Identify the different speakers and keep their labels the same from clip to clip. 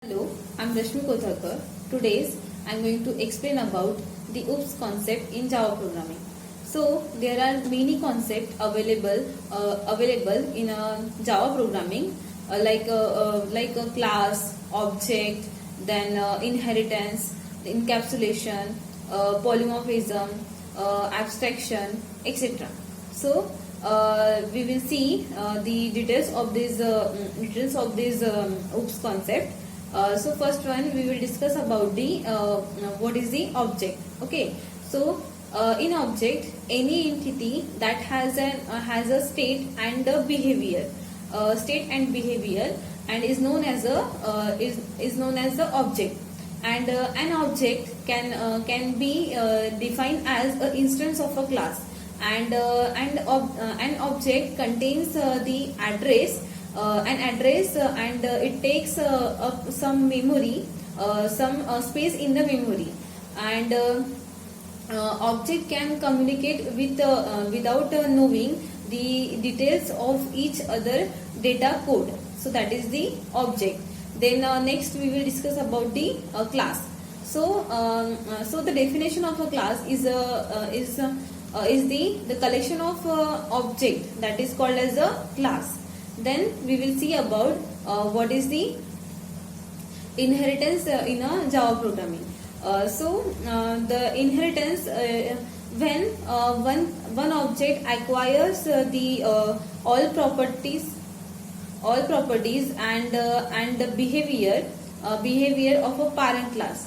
Speaker 1: Hello, I'm Rashmi Kotharkar. Today I'm going to explain about the OOPS concept in Java programming. So there are many concepts available in Java programming like a class, object, then inheritance, encapsulation, polymorphism, abstraction, etc. So we will see the details of this OOPS concept. So first one we will discuss about the what is the object. Okay, so in object any entity that has a state and a behavior, and is known as the object. And an object can be defined as an instance of a class, and an object contains the address, and it takes up some memory, some space in the memory, and object can communicate without knowing the details of each other data code. So that is the object. Then next we will discuss about the class. So the definition of a class is the collection of object that is called as a class. Then we will see about what is the inheritance in a Java programming. The inheritance, when one object acquires the all properties and the behavior of a parent class,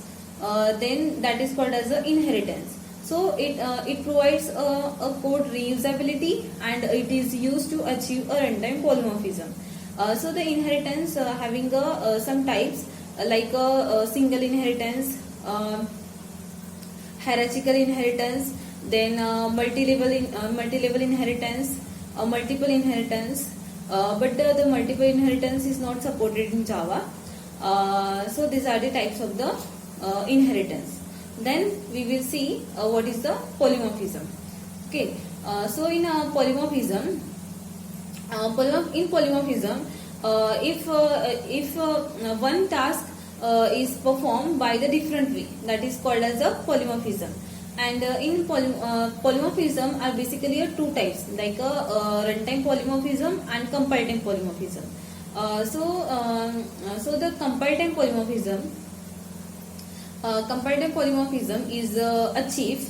Speaker 1: then that is called as a inheritance. So it provides a code reusability, and it is used to achieve a runtime polymorphism. So the inheritance having some types like a single inheritance, hierarchical inheritance, then multi-level inheritance, multiple inheritance. But the multiple inheritance is not supported in Java. So these are the types of the inheritance. Then we will see what is the polymorphism. Okay, so in polymorphism, if one task is performed by the different way, that is called as a polymorphism. And in polymorphism are basically two types, like a runtime polymorphism and compile time polymorphism. So the compile time polymorphism. Compile time polymorphism is achieved.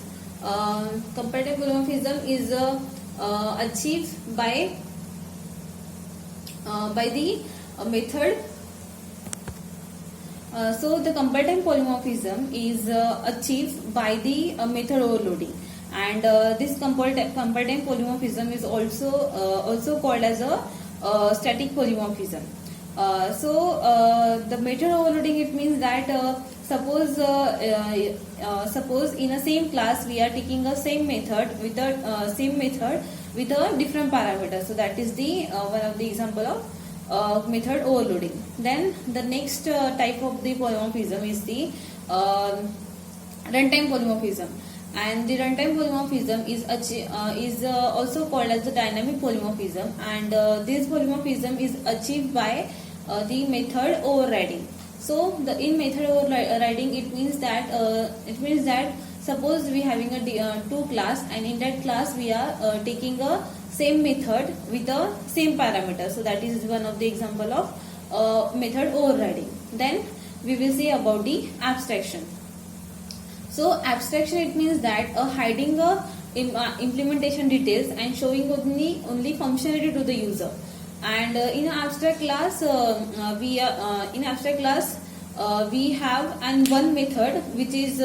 Speaker 1: Compile time polymorphism is achieved by the method. So the compile time polymorphism is achieved by the method overloading, and this compile time polymorphism is also called as a static polymorphism. The method overloading, it means that suppose in a same class we are taking a same method with a different parameter. So that is the one of the example of method overloading. Then the next type of the polymorphism is the runtime polymorphism, and the runtime polymorphism is also called as the dynamic polymorphism, and this polymorphism is achieved by the method overriding. So in method overriding, it means that suppose we having a two class, and in that class we are taking a same method with the same parameter. So that is one of the example of method overriding. Then we will see about the abstraction. So abstraction, it means that hiding implementation details and showing only functionality to the user. And in abstract class, we have one method which is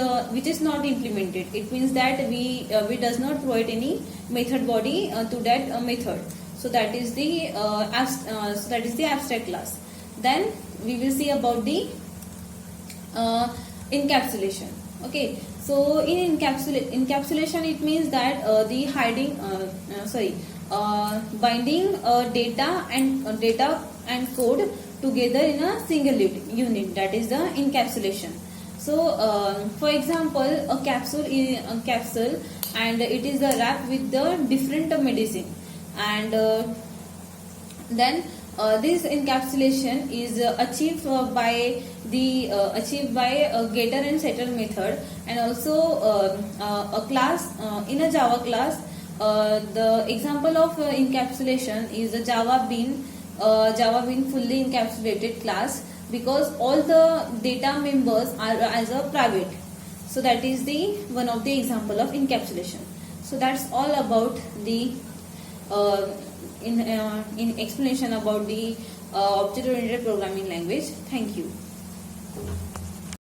Speaker 1: not implemented. It means that we does not provide any method body to that method. So that is the abstract class. Then we will see about the encapsulation. Okay, so in encapsulation, it means that the binding data and code together in a single unit, that is the encapsulation. So for example, a capsule and it is wrapped with the different medicine, and then This encapsulation is achieved by getter and setter method, and also a class in a Java class. The example of encapsulation is a Java Bean fully encapsulated class, because all the data members are as a private. So that is the one of the example of encapsulation. So that's all about the in explanation about the object oriented programming language. Thank you.